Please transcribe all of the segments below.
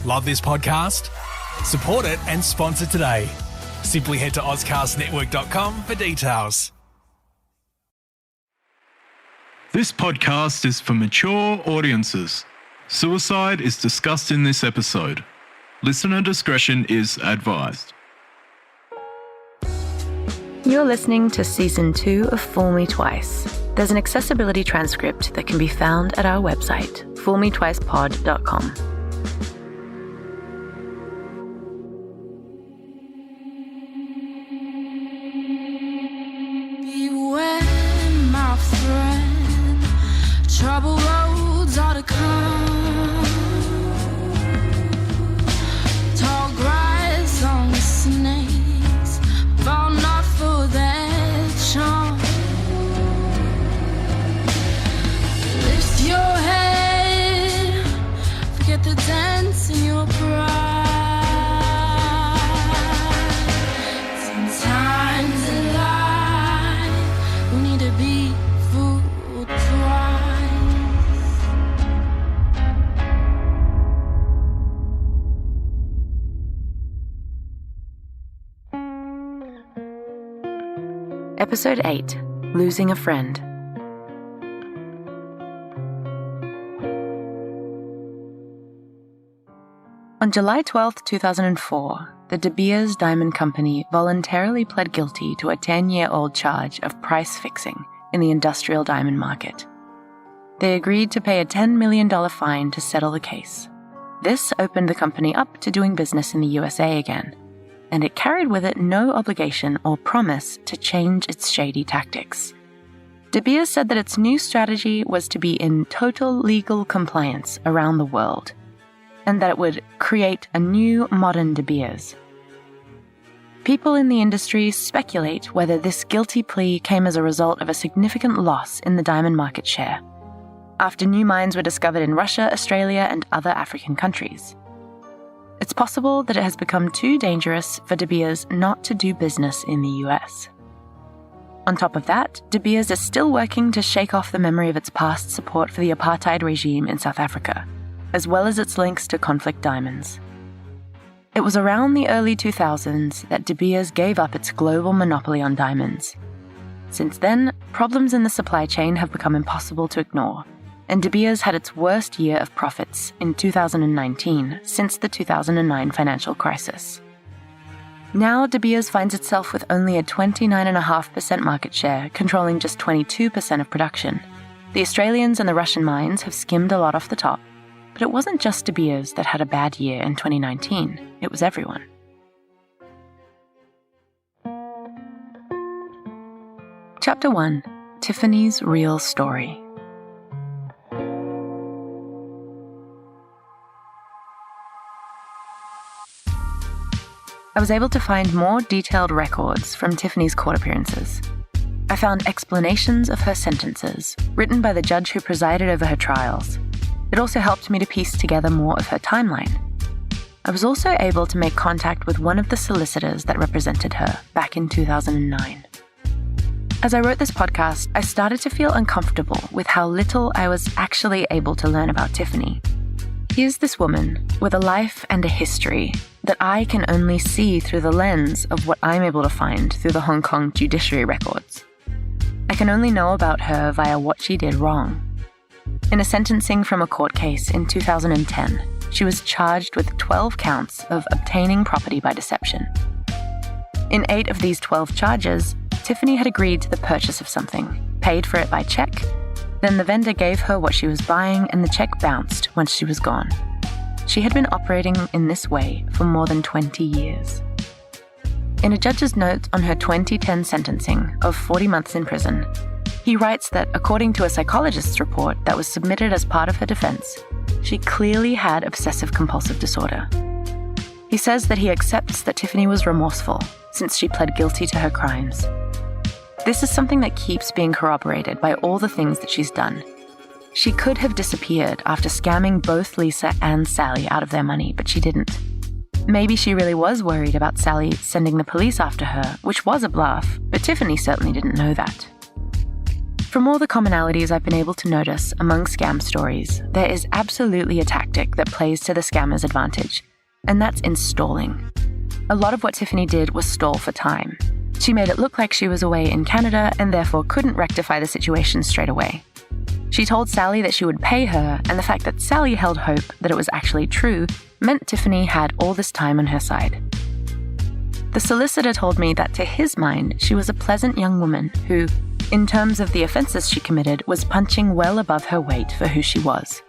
Love this podcast? Support it and sponsor today. Simply head to ozcastnetwork.com for details. This podcast is for mature audiences. Suicide is discussed in this episode. Listener discretion is advised. You're listening to Season 2 of Fool Me Twice. There's an accessibility transcript that can be found at our website, foolmetwicepod.com. Beware, my friend, trouble roads are to come. Tall grass on the snakes fall not for their charm. Lift your head, forget the dance in your pride. Sometimes in life we need to be fooled twice. Episode 8, Losing a Friend. On July 12, 2004, the De Beers Diamond Company voluntarily pled guilty to a 10-year-old charge of price fixing in the industrial diamond market. They agreed to pay a $10 million fine to settle the case. This opened the company up to doing business in the USA again, and it carried with it no obligation or promise to change its shady tactics. De Beers said that its new strategy was to be in total legal compliance around the world, and that it would create a new modern De Beers. People in the industry speculate whether this guilty plea came as a result of a significant loss in the diamond market share, after new mines were discovered in Russia, Australia, and other African countries. It's possible that it has become too dangerous for De Beers not to do business in the US. On top of that, De Beers is still working to shake off the memory of its past support for the apartheid regime in South Africa, as well as its links to conflict diamonds. It was around the early 2000s that De Beers gave up its global monopoly on diamonds. Since then, problems in the supply chain have become impossible to ignore, and De Beers had its worst year of profits in 2019 since the 2009 financial crisis. Now, De Beers finds itself with only a 29.5% market share, controlling just 22% of production. The Australians and the Russian mines have skimmed a lot off the top, but it wasn't just De Beers that had a bad year in 2019, it was everyone. Chapter 1, Tiffany's Real Story. I was able to find more detailed records from Tiffany's court appearances. I found explanations of her sentences, written by the judge who presided over her trials. It also helped me to piece together more of her timeline. I was also able to make contact with one of the solicitors that represented her back in 2009. As I wrote this podcast, I started to feel uncomfortable with how little I was actually able to learn about Tiffany. Here's this woman with a life and a history that I can only see through the lens of what I'm able to find through the Hong Kong judiciary records. I can only know about her via what she did wrong. In a sentencing from a court case in 2010, she was charged with 12 counts of obtaining property by deception. In 8 of these 12 charges, Tiffany had agreed to the purchase of something, paid for it by check, then the vendor gave her what she was buying and the check bounced once she was gone. She had been operating in this way for more than 20 years. In a judge's note on her 2010 sentencing of 40 months in prison, he writes that according to a psychologist's report that was submitted as part of her defense, she clearly had obsessive-compulsive disorder. He says that he accepts that Tiffany was remorseful since she pled guilty to her crimes. This is something that keeps being corroborated by all the things that she's done. She could have disappeared after scamming both Lisa and Sally out of their money, but she didn't. Maybe she really was worried about Sally sending the police after her, which was a bluff, but Tiffany certainly didn't know that. From all the commonalities I've been able to notice among scam stories, there is absolutely a tactic that plays to the scammer's advantage, and that's installing. A lot of what Tiffany did was stall for time. She made it look like she was away in Canada and therefore couldn't rectify the situation straight away. She told Sally that she would pay her, and the fact that Sally held hope that it was actually true meant Tiffany had all this time on her side. The solicitor told me that to his mind, she was a pleasant young woman who, in terms of the offences she committed, was punching well above her weight for who she was.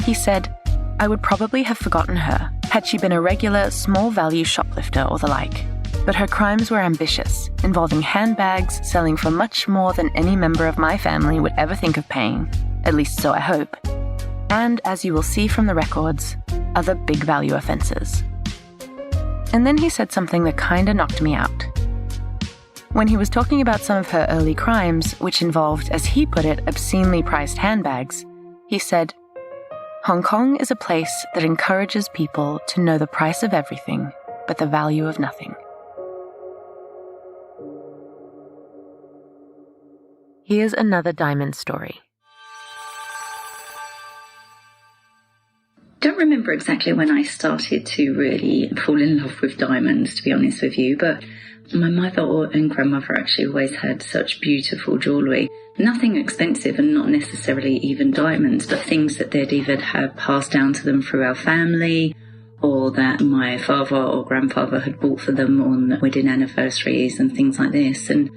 He said, "I would probably have forgotten her had she been a regular, small-value shoplifter or the like. But her crimes were ambitious, involving handbags selling for much more than any member of my family would ever think of paying, at least so I hope. And, as you will see from the records, other big-value offences." And then he said something that kinda knocked me out. When he was talking about some of her early crimes, which involved, as he put it, obscenely priced handbags, he said, "Hong Kong is a place that encourages people to know the price of everything, but the value of nothing." Here's another diamond story. Don't remember exactly when I started to really fall in love with diamonds, to be honest with you, but my mother and grandmother actually always had such beautiful jewellery. Nothing expensive and not necessarily even diamonds, but things that they'd either have passed down to them through our family or that my father or grandfather had bought for them on wedding anniversaries and things like this. And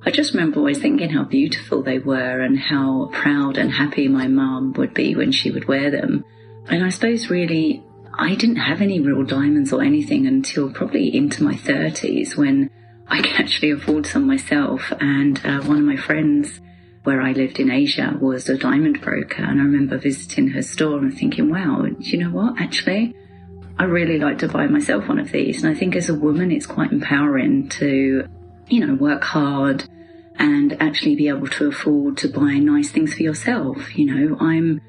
I just remember always thinking how beautiful they were and how proud and happy my mum would be when she would wear them. And I suppose really I didn't have any real diamonds or anything until probably into my 30s when I could actually afford some myself. And one of my friends where I lived in Asia was a diamond broker. And I remember visiting her store and thinking, wow, do you know what? Actually, I really like to buy myself one of these. And I think as a woman, it's quite empowering to, work hard and actually be able to afford to buy nice things for yourself. I'm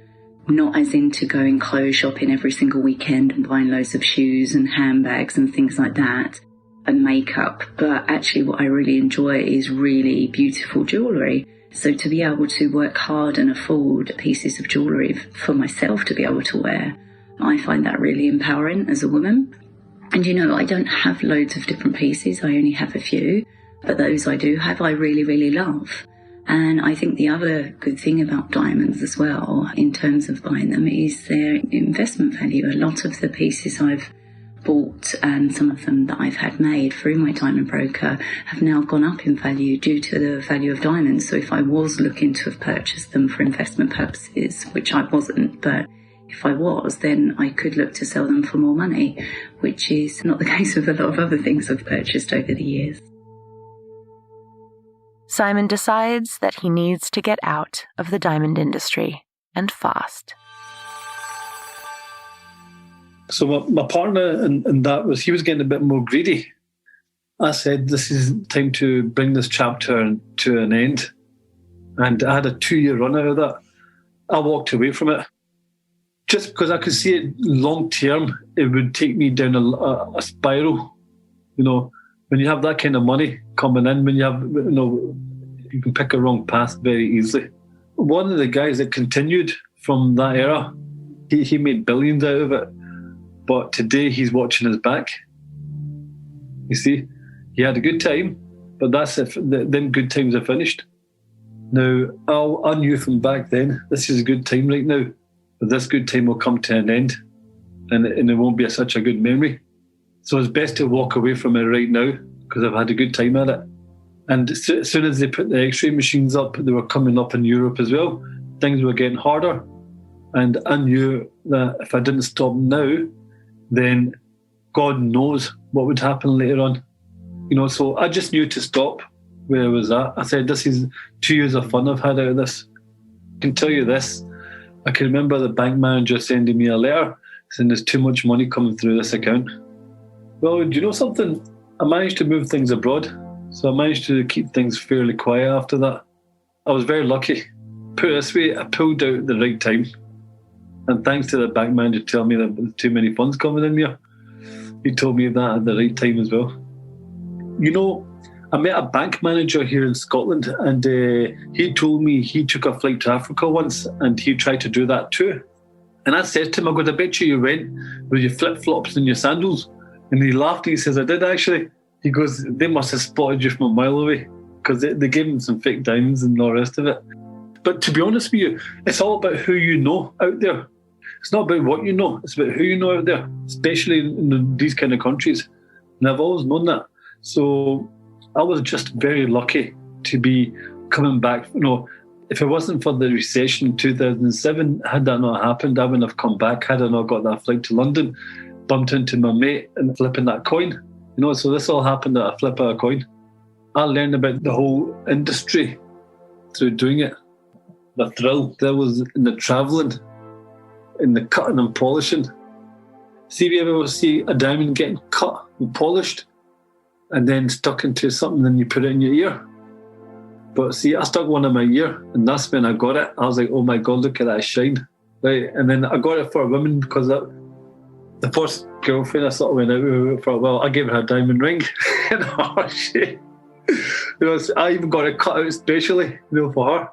not as into going clothes shopping every single weekend and buying loads of shoes and handbags and things like that and makeup. But actually what I really enjoy is really beautiful jewellery. So to be able to work hard and afford pieces of jewellery for myself to be able to wear, I find that really empowering as a woman. And I don't have loads of different pieces. I only have a few. But those I do have, I really, really love. And I think the other good thing about diamonds as well, in terms of buying them, is their investment value. A lot of the pieces I've bought and some of them that I've had made through my diamond broker have now gone up in value due to the value of diamonds. So if I was looking to have purchased them for investment purposes, which I wasn't, but if I was, then I could look to sell them for more money, which is not the case with a lot of other things I've purchased over the years. Simon decides that he needs to get out of the diamond industry, and fast. So my partner in that he was getting a bit more greedy. I said, this is time to bring this chapter to an end. And I had a 2-year run out of that. I walked away from it. Just because I could see it long term, it would take me down a spiral. When you have that kind of money coming in, when you have, you can pick a wrong path very easily. One of the guys that continued from that era, he made billions out of it. But today he's watching his back. You see, he had a good time, but that's if them good times are finished. Now, I knew from back then, this is a good time right now, but this good time will come to an end, and it won't be such a good memory. So it's best to walk away from it right now, because I've had a good time at it. And as soon as they put the X-ray machines up, they were coming up in Europe as well. Things were getting harder. And I knew that if I didn't stop now, then God knows what would happen later on. So I just knew to stop where I was at. I said, this is 2 years of fun I've had out of this. I can tell you this. I can remember the bank manager sending me a letter saying there's too much money coming through this account. Well, do you know something? I managed to move things abroad. So I managed to keep things fairly quiet after that. I was very lucky. Put it this way, I pulled out at the right time. And thanks to the bank manager telling me that there's too many funds coming in here, he told me that at the right time as well. I met a bank manager here in Scotland, and he told me he took a flight to Africa once and he tried to do that too. And I said to him, I bet you went with your flip-flops and your sandals. And he laughed and he says, I did actually. He goes, they must have spotted you from a mile away because they gave him some fake diamonds and all the rest of it. But to be honest with you, it's all about who you know out there. It's not about what you know, it's about who you know out there, especially in these kind of countries. And I've always known that. So I was just very lucky to be coming back. If it wasn't for the recession in 2007, had that not happened, I wouldn't have come back. Had I not got that flight to London, bumped into my mate and flipping that coin. So this all happened at a flip of a coin. I learned about the whole industry through doing it. The thrill there was in the travelling, in the cutting and polishing. See if you ever see a diamond getting cut and polished and then stuck into something, then you put it in your ear. But see, I stuck one in my ear, and that's when I got it. I was like, oh my God, look at that shine. Right? And then I got it for a woman because the first girlfriend I sort of went out with for a while, I gave her a diamond ring. I even got it cut out specially, for her.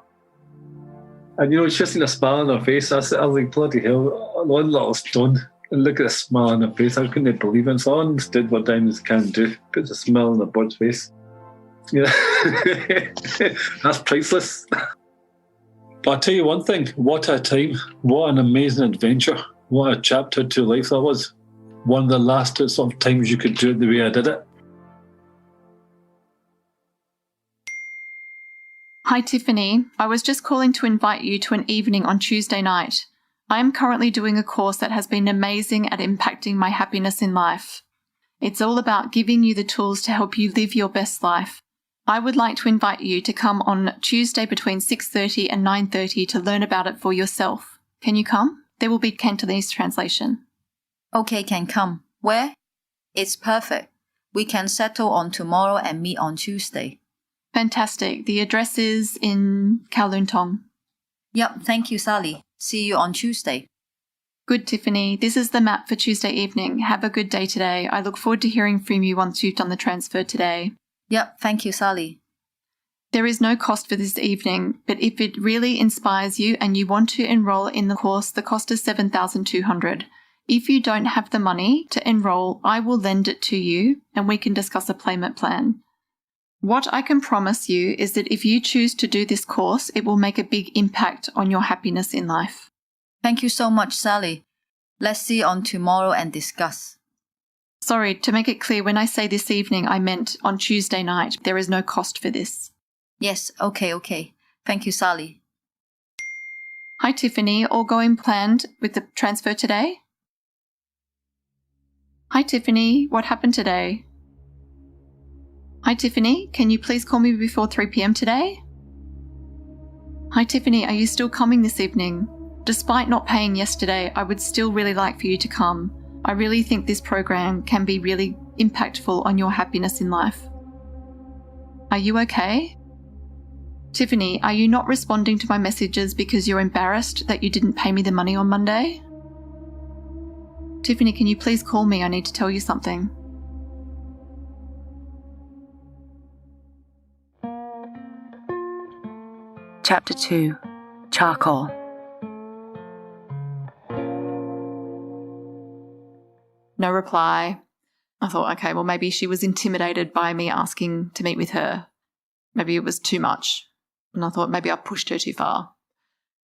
And she seen a smile on her face. I was like, bloody hell, one little stone. And look at the smile on her face. I couldn't believe it. So I understood what diamonds can do. Puts a smile on a bird's face. Yeah, that's priceless. But I'll tell you one thing, what a time, what an amazing adventure, what a chapter to life that was. One of the last sort of times you could do it the way I did it. Hi Tiffany, I was just calling to invite you to an evening on Tuesday night. I am currently doing a course that has been amazing at impacting my happiness in life. It's all about giving you the tools to help you live your best life. I would like to invite you to come on Tuesday between 6:30 and 9:30 to learn about it for yourself. Can you come? There will be Cantonese translation. Okay, can come. Where? It's perfect. We can settle on tomorrow and meet on Tuesday. Fantastic. The address is in Kowloon Tong. Yep, thank you, Sally. See you on Tuesday. Good, Tiffany. This is the map for Tuesday evening. Have a good day today. I look forward to hearing from you once you've done the transfer today. Yep, thank you, Sally. There is no cost for this evening, but if it really inspires you and you want to enroll in the course, the cost is $7,200. If you don't have the money to enroll, I will lend it to you and we can discuss a payment plan. What I can promise you is that if you choose to do this course, it will make a big impact on your happiness in life. Thank you so much, Sally. Let's see on tomorrow and discuss. Sorry, to make it clear, when I say this evening, I meant on Tuesday night. There is no cost for this. Yes, okay. Thank you, Sally. Hi, Tiffany. All going planned with the transfer today? Hi, Tiffany. What happened today? Hi, Tiffany. Can you please call me before 3 p.m. today? Hi, Tiffany. Are you still coming this evening? Despite not paying yesterday, I would still really like for you to come. I really think this program can be really impactful on your happiness in life. Are you okay? Tiffany, are you not responding to my messages because you're embarrassed that you didn't pay me the money on Monday? Tiffany, can you please call me? I need to tell you something. Chapter 2. Charcoal. No reply. I thought, okay, well, maybe she was intimidated by me asking to meet with her. Maybe it was too much. And I thought maybe I pushed her too far.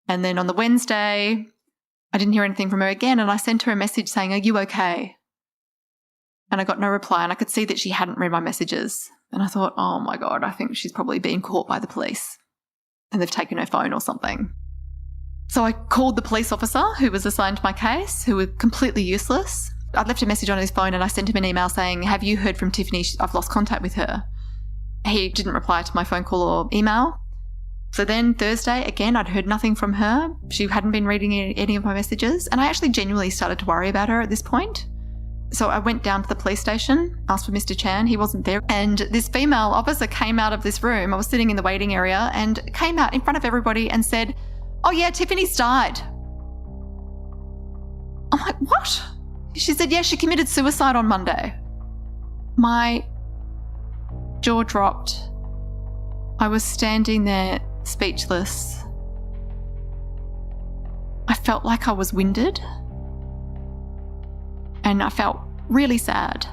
And then on the Wednesday, I didn't hear anything from her again, and I sent her a message saying, are you okay? And I got no reply, and I could see that she hadn't read my messages. And I thought, oh my God, I think she's probably been caught by the police and they've taken her phone or something. So I called the police officer who was assigned to my case, who was completely useless. I left a message on his phone and I sent him an email saying, have you heard from Tiffany? I've lost contact with her. He didn't reply to my phone call or email. So then Thursday, again, I'd heard nothing from her. She hadn't been reading any of my messages. And I actually genuinely started to worry about her at this point. So I went down to the police station, asked for Mr. Chan. He wasn't there. And this female officer came out of this room. I was sitting in the waiting area and came out in front of everybody and said, oh yeah, Tiffany's died. I'm like, what? She said, yeah, she committed suicide on Monday. My jaw dropped. I was standing there speechless. I felt like I was winded, and I felt really sad.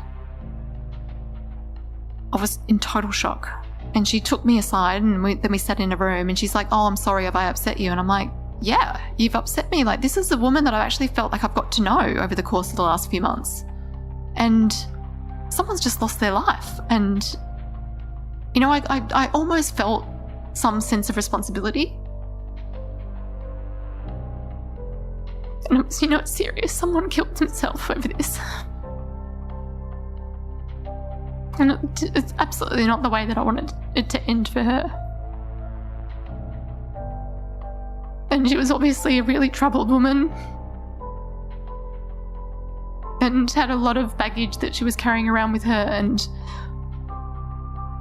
I was in total shock. And she took me aside, and then we sat in a room, and she's like, "Oh, I'm sorry, have I upset you?" And I'm like, "Yeah, you've upset me. Like, this is a woman that I've actually felt like I've got to know over the course of the last few months. And someone's just lost their life." And, you know, I almost felt some sense of responsibility. And it was, you know, it's serious. Someone killed himself over this. And it's absolutely not the way that I wanted it to end for her. And she was obviously a really troubled woman and had a lot of baggage that she was carrying around with her. And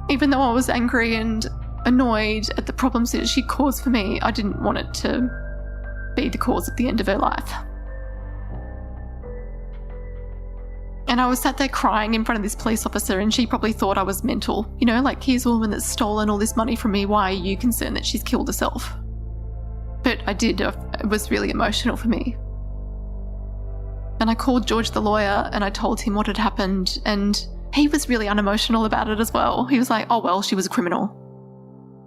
even though I was angry and annoyed at the problems that she caused for me, I didn't want it to be the cause of the end of her life. And I was sat there crying in front of this police officer, and she probably thought I was mental. You know, like, here's a woman that's stolen all this money from me. Why are you concerned that she's killed herself? But I did. It was really emotional for me. And I called George, the lawyer, and I told him what had happened. And he was really unemotional about it as well. He was like, "Oh, well, she was a criminal."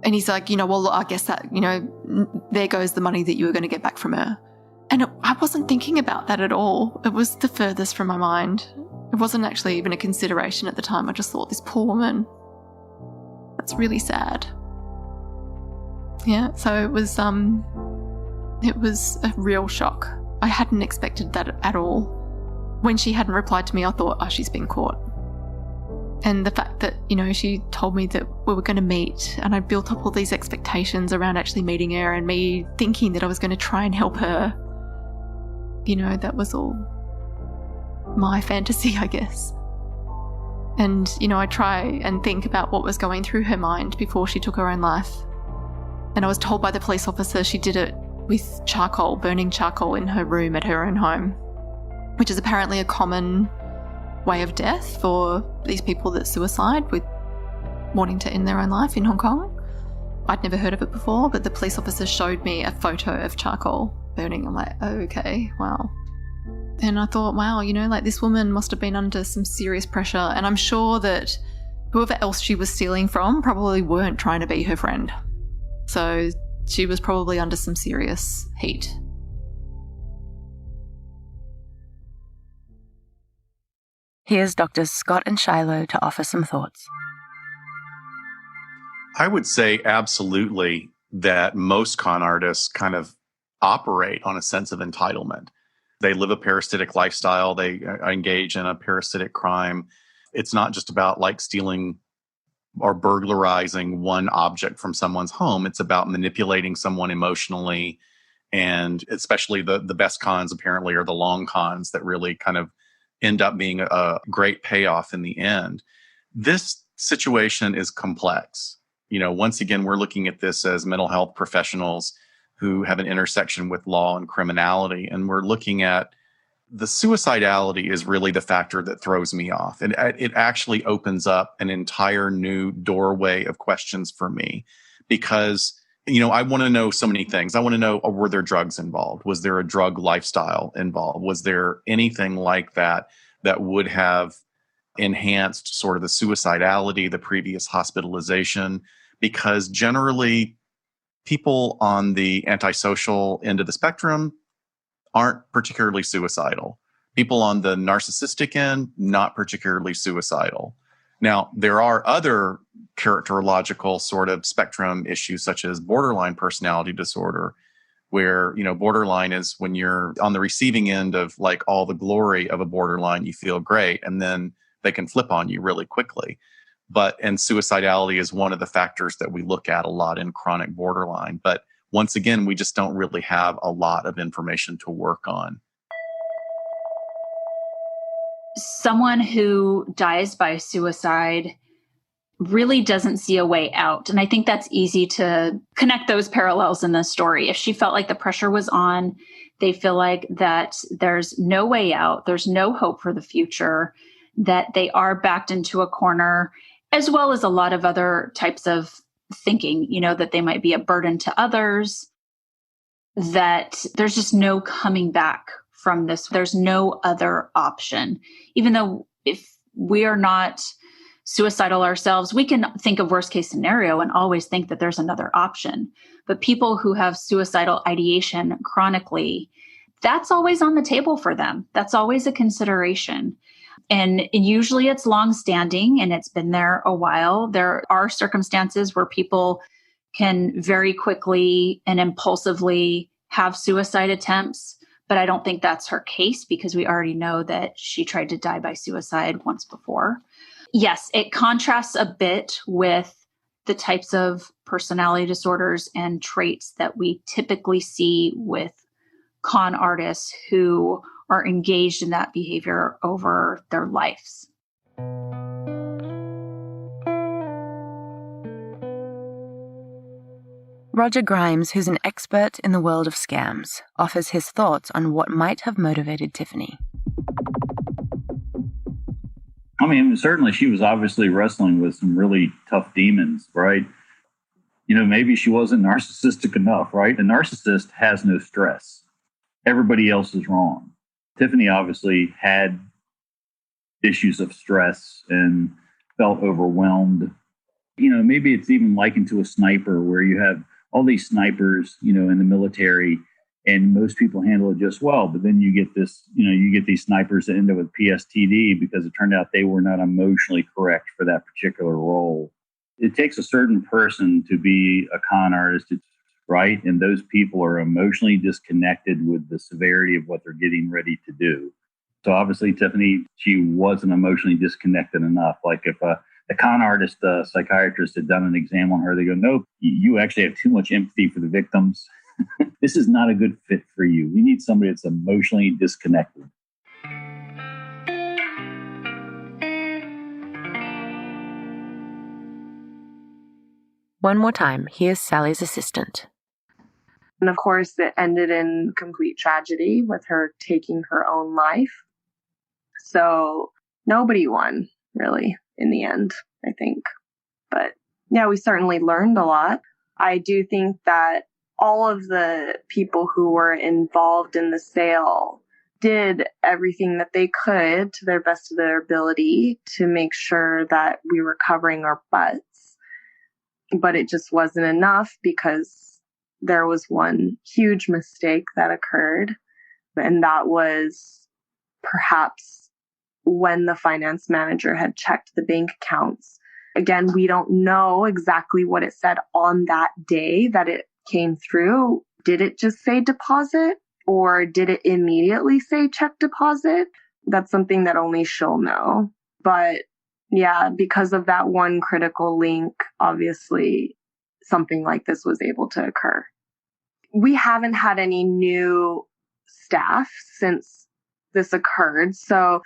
And he's like, "You know, well, I guess that, you know, there goes the money that you were going to get back from her." And I wasn't thinking about that at all. It was the furthest from my mind. It wasn't actually even a consideration at the time. I just thought, this poor woman. That's really sad. Yeah, so it was a real shock. I hadn't expected that at all. When she hadn't replied to me, I thought, oh, she's been caught. And the fact that, you know, she told me that we were going to meet, and I built up all these expectations around actually meeting her, and me thinking that I was going to try and help her. You know, that was all my fantasy, I guess. And, you know, I try and think about what was going through her mind before she took her own life. And I was told by the police officer she did it with charcoal, burning charcoal in her room at her own home, which is apparently a common way of death for these people that suicide with wanting to end their own life in Hong Kong. I'd never heard of it before, but the police officer showed me a photo of charcoal burning. I'm like, oh, okay, wow. And I thought, wow, you know, like, this woman must have been under some serious pressure. And I'm sure that whoever else she was stealing from probably weren't trying to be her friend. So she was probably under some serious heat. Here's Doctors Scott and Shiloh to offer some thoughts. I would say absolutely that most con artists kind of operate on a sense of entitlement. They live a parasitic lifestyle. They engage in a parasitic crime. It's not just about like stealing or burglarizing one object from someone's home. It's about manipulating someone emotionally. And especially the best cons apparently are the long cons that really kind of end up being a great payoff in the end. This situation is complex. You know, once again, we're looking at this as mental health professionals who have an intersection with law and criminality. And we're looking at the suicidality is really the factor that throws me off. And it actually opens up an entire new doorway of questions for me because, you know, I want to know so many things. I want to know, were there drugs involved? Was there a drug lifestyle involved? Was there anything like that that would have enhanced sort of the suicidality, the previous hospitalization? Because generally, people on the antisocial end of the spectrum aren't particularly suicidal. People on the narcissistic end, not particularly suicidal. Now, there are other characterological sort of spectrum issues, such as borderline personality disorder, where, you know, borderline is when you're on the receiving end of like all the glory of a borderline, you feel great, and then they can flip on you really quickly. And suicidality is one of the factors that we look at a lot in chronic borderline. But once again, we just don't really have a lot of information to work on. Someone who dies by suicide really doesn't see a way out. And I think that's easy to connect those parallels in this story. If she felt like the pressure was on, they feel like that there's no way out, there's no hope for the future, that they are backed into a corner. as well as a lot of other types of thinking, that they might be a burden to others, that there's just no coming back from this. There's no other option. Even though if we are not suicidal ourselves, we can think of worst case scenario and always think that there's another option. But people who have suicidal ideation chronically, that's always on the table for them. That's always a consideration. And usually it's longstanding and it's been there a while. There are circumstances where people can very quickly and impulsively have suicide attempts, but I don't think that's her case because we already know that she tried to die by suicide once before. Yes, it contrasts a bit with the types of personality disorders and traits that we typically see with con artists who are engaged in that behavior over their lives. Roger Grimes, who's an expert in the world of scams, offers his thoughts on what might have motivated Tiffany. I mean, certainly she was obviously wrestling with some really tough demons, right? Maybe she wasn't narcissistic enough, right? A narcissist has no stress. Everybody else is wrong. Tiffany obviously had issues of stress and felt overwhelmed. Maybe it's even likened to a sniper where you have all these snipers, in the military, and most people handle it just well. But then you get these snipers that end up with PSTD because it turned out they were not emotionally correct for that particular role. It takes a certain person to be a con artist, right? And those people are emotionally disconnected with the severity of what they're getting ready to do. So obviously, Tiffany, she wasn't emotionally disconnected enough. Like if a con artist, psychiatrist had done an exam on her, they go, nope, you actually have too much empathy for the victims. This is not a good fit for you. We need somebody that's emotionally disconnected. One more time, here's Sally's assistant. And of course, it ended in complete tragedy with her taking her own life. So nobody won, really, in the end, I think. But yeah, we certainly learned a lot. I do think that all of the people who were involved in the sale did everything that they could to their best of their ability to make sure that we were covering our butts. But it just wasn't enough because there was one huge mistake that occurred. And that was perhaps when the finance manager had checked the bank accounts. Again, we don't know exactly what it said on that day that it came through. Did it just say deposit or did it immediately say check deposit? That's something that only she'll know. But yeah, because of that one critical link, obviously something like this was able to occur. We haven't had any new staff since this occurred. So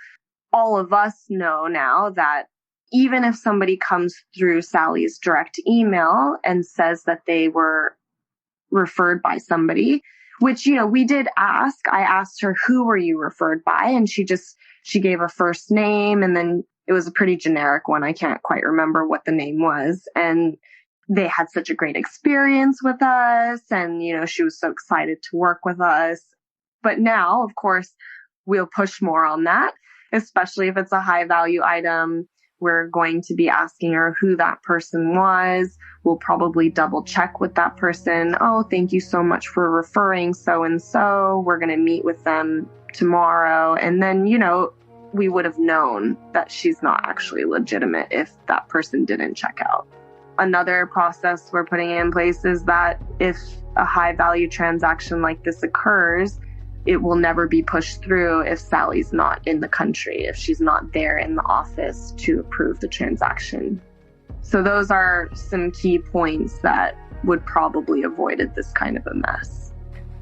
all of us know now that even if somebody comes through Sally's direct email and says that they were referred by somebody, which, we did ask. I asked her, who were you referred by? And she gave a first name, and then it was a pretty generic one. I can't quite remember what the name was. And they had such a great experience with us. And, she was so excited to work with us. But now, of course, we'll push more on that, especially if it's a high value item. We're going to be asking her who that person was. We'll probably double check with that person. Oh, thank you so much for referring so-and-so. We're going to meet with them tomorrow. And then, we would have known that she's not actually legitimate if that person didn't check out. Another process we're putting in place is that if a high value transaction like this occurs, it will never be pushed through if Sally's not in the country, if she's not there in the office to approve the transaction. So those are some key points that would probably avoided this kind of a mess.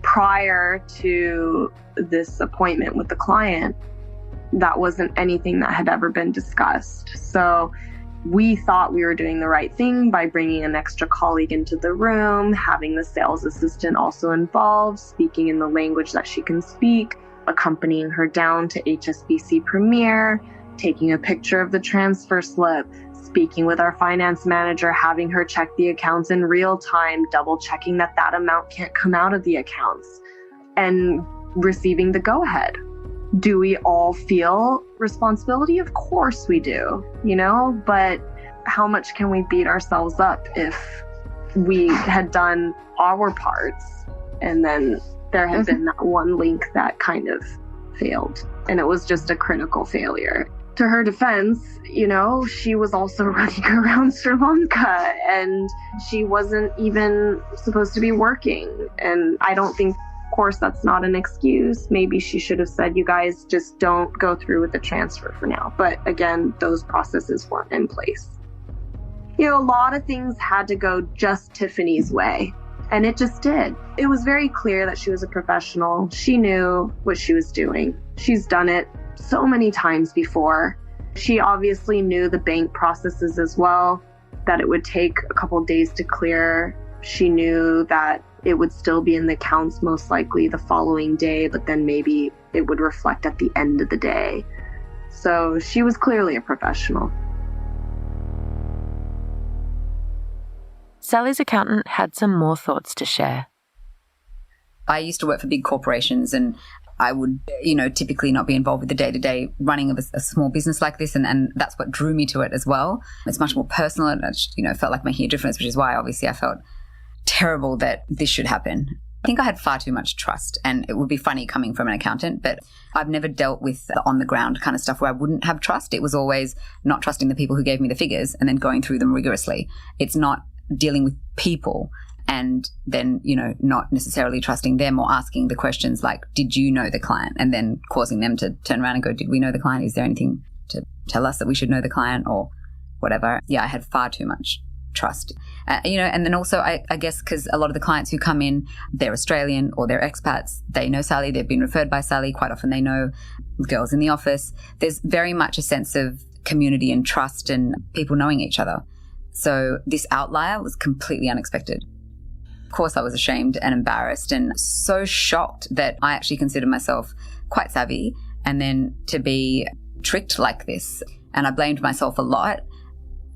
Prior to this appointment with the client, that wasn't anything that had ever been discussed. So we thought we were doing the right thing by bringing an extra colleague into the room, having the sales assistant also involved, speaking in the language that she can speak, accompanying her down to HSBC Premier, taking a picture of the transfer slip, speaking with our finance manager, having her check the accounts in real time, double checking that that amount can't come out of the accounts, and receiving the go-ahead. Do we all feel responsibility? Of course we do, you know, but how much can we beat ourselves up if we had done our parts and then there had been that one link that kind of failed, and it was just a critical failure. To her defense, you know, she was also running around Sri Lanka and she wasn't even supposed to be working. And I don't think, of course, that's not an excuse. Maybe she should have said, you guys just don't go through with the transfer for now. But again, those processes weren't in place. You know, a lot of things had to go just Tiffany's way. And it just did. It was very clear that she was a professional. She knew what she was doing. She's done it so many times before. She obviously knew the bank processes as well, that it would take a couple of days to clear. She knew that it would still be in the accounts most likely the following day, but then maybe it would reflect at the end of the day. So she was clearly a professional. Sally's accountant had some more thoughts to share. I used to work for big corporations, and I would, you know, typically not be involved with the day-to-day running of a small business like this, and that's what drew me to it as well. It's much more personal, and it, you know, felt like making a difference, which is why obviously I felt terrible that this should happen. I think I had far too much trust, and it would be funny coming from an accountant, but I've never dealt with the on-the-ground kind of stuff where I wouldn't have trust. It was always not trusting the people who gave me the figures and then going through them rigorously. It's not dealing with people and then, you know, not necessarily trusting them or asking the questions like, did you know the client? And then causing them to turn around and go, did we know the client? Is there anything to tell us that we should know the client or whatever? Yeah, I had far too much trust. You know, and then also I guess because a lot of the clients who come in, they're Australian or they're expats, they know Sally, they've been referred by Sally. Quite often they know girls in the office. There's very much a sense of community and trust and people knowing each other. So this outlier was completely unexpected. Of course, I was ashamed and embarrassed and so shocked that I actually considered myself quite savvy, and then to be tricked like this. And I blamed myself a lot.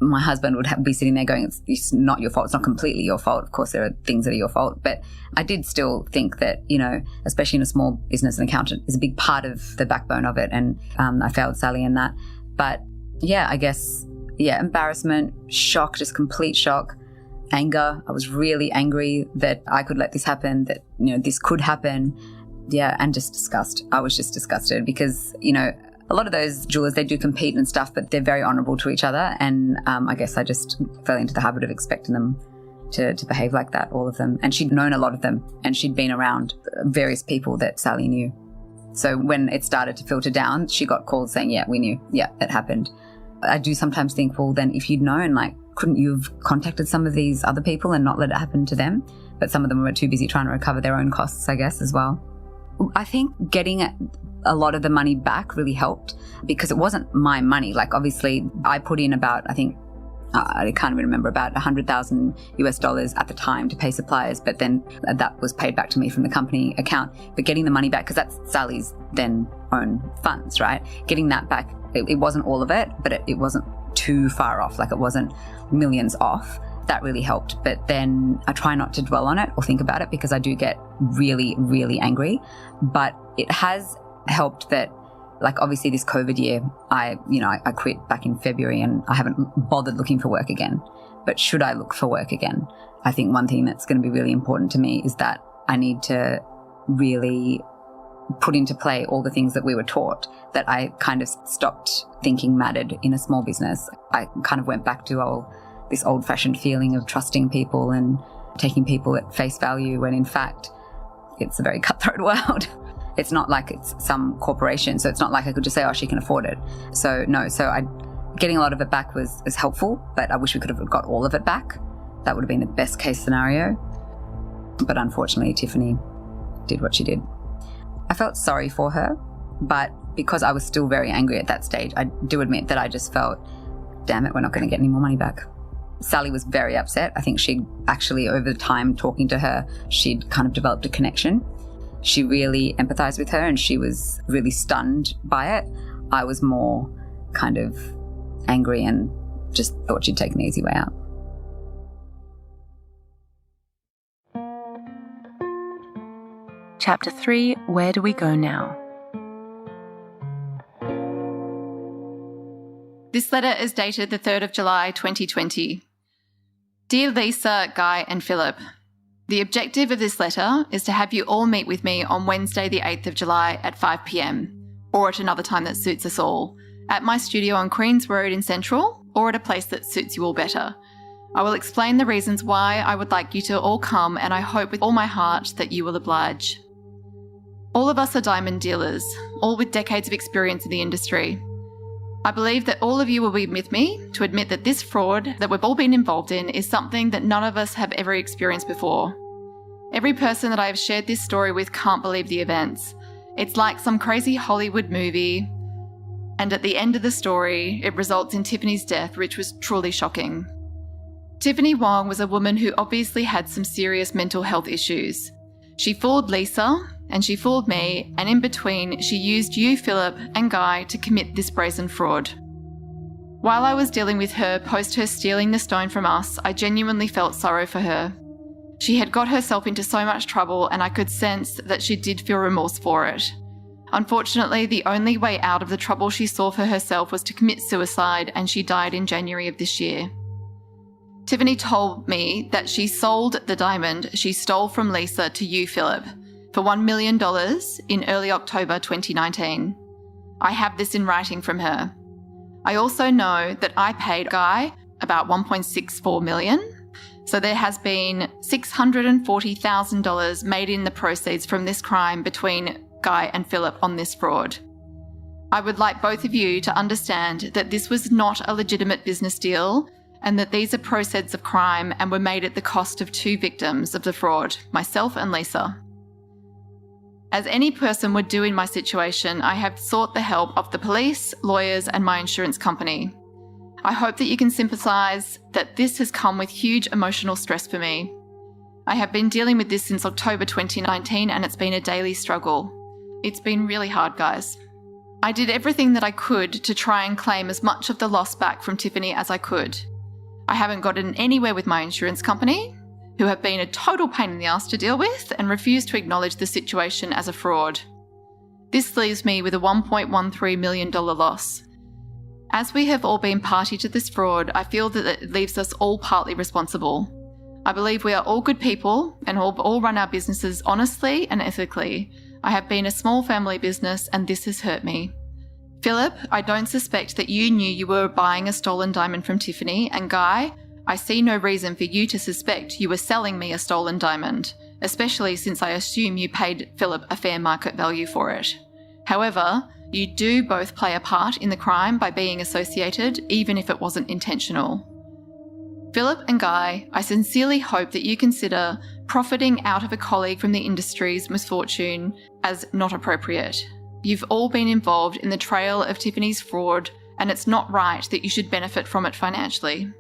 My husband would be sitting there going, it's not your fault. It's not completely your fault. Of course, there are things that are your fault. But I did still think that, you know, especially in a small business, an accountant is a big part of the backbone of it. And I failed Sally in that. But yeah, I guess, yeah, embarrassment, shock, just complete shock, anger. I was really angry that I could let this happen, that, you know, this could happen. Yeah, and just disgust. I was just disgusted because, you know, a lot of those jewelers, they do compete and stuff, but they're very honourable to each other. And I guess I just fell into the habit of expecting them to behave like that, all of them. And she'd known a lot of them, and she'd been around various people that Sally knew. So when it started to filter down, she got calls saying, yeah, we knew. Yeah, it happened. I do sometimes think, well, then if you'd known, like, couldn't you have contacted some of these other people and not let it happen to them? But some of them were too busy trying to recover their own costs, I guess, as well. I think getting a lot of the money back really helped because it wasn't my money. Like, obviously, I put in about, I think, I can't even remember, about $100,000 at the time to pay suppliers, but then that was paid back to me from the company account. But getting the money back, because that's Sally's then own funds, right? Getting that back, it wasn't all of it, but it wasn't too far off. Like, it wasn't millions off. That really helped. But then I try not to dwell on it or think about it because I do get really, really angry. But it has helped that, like, obviously this COVID year, I quit back in February and I haven't bothered looking for work again. But should I look for work again? I think one thing that's going to be really important to me is that I need to really put into play all the things that we were taught, that I kind of stopped thinking mattered in a small business. I kind of went back to this old-fashioned feeling of trusting people and taking people at face value when in fact it's a very cutthroat world. It's not like it's some corporation, so it's not like I could just say, oh, she can afford it. So no, getting a lot of it back was helpful, but I wish we could have got all of it back. That would have been the best case scenario. But unfortunately, Tiffany did what she did. I felt sorry for her, but because I was still very angry at that stage, I do admit that I just felt, damn it, we're not going to get any more money back. Sally was very upset. I think she'd actually, over the time talking to her, she'd kind of developed a connection. She really empathized with her and she was really stunned by it. I was more kind of angry and just thought she'd take an easy way out. Chapter 3, Where Do We Go Now? This letter is dated the 3rd of July 2020. Dear Lisa, Guy and Philip, the objective of this letter is to have you all meet with me on Wednesday the 8th of July at 5 p.m, or at another time that suits us all, at my studio on Queen's Road in Central, or at a place that suits you all better. I will explain the reasons why I would like you to all come, and I hope with all my heart that you will oblige. All of us are diamond dealers, all with decades of experience in the industry. I believe that all of you will be with me to admit that this fraud that we've all been involved in is something that none of us have ever experienced before. Every person that I have shared this story with can't believe the events. It's like some crazy Hollywood movie, and at the end of the story, it results in Tiffany's death, which was truly shocking. Tiffany Wong was a woman who obviously had some serious mental health issues. She fooled Lisa, and she fooled me, and in between, she used you, Philip, and Guy to commit this brazen fraud. While I was dealing with her post her stealing the stone from us, I genuinely felt sorrow for her. She had got herself into so much trouble, and I could sense that she did feel remorse for it. Unfortunately, the only way out of the trouble she saw for herself was to commit suicide, and she died in January of this year. Tiffany told me that she sold the diamond she stole from Lisa to you, Philip, for $1 million in early October 2019. I have this in writing from her. I also know that I paid Guy about $1.64 million, so there has been $640,000 made in the proceeds from this crime between Guy and Philip on this fraud. I would like both of you to understand that this was not a legitimate business deal, and that these are proceeds of crime and were made at the cost of 2 victims of the fraud, myself and Lisa. As any person would do in my situation, I have sought the help of the police, lawyers, and my insurance company. I hope that you can sympathise that this has come with huge emotional stress for me. I have been dealing with this since October 2019, and it's been a daily struggle. It's been really hard, guys. I did everything that I could to try and claim as much of the loss back from Tiffany as I could. I haven't gotten anywhere with my insurance company, who have been a total pain in the ass to deal with and refuse to acknowledge the situation as a fraud. This leaves me with a $1.13 million loss. As we have all been party to this fraud, I feel that it leaves us all partly responsible. I believe we are all good people and all run our businesses honestly and ethically. I have been a small family business, and this has hurt me. Philip, I don't suspect that you knew you were buying a stolen diamond from Tiffany, and Guy, I see no reason for you to suspect you were selling me a stolen diamond, especially since I assume you paid Philip a fair market value for it. However, you do both play a part in the crime by being associated, even if it wasn't intentional. Philip and Guy, I sincerely hope that you consider profiting out of a colleague from the industry's misfortune as not appropriate. You've all been involved in the trail of Tiffany's fraud, and it's not right that you should benefit from it financially.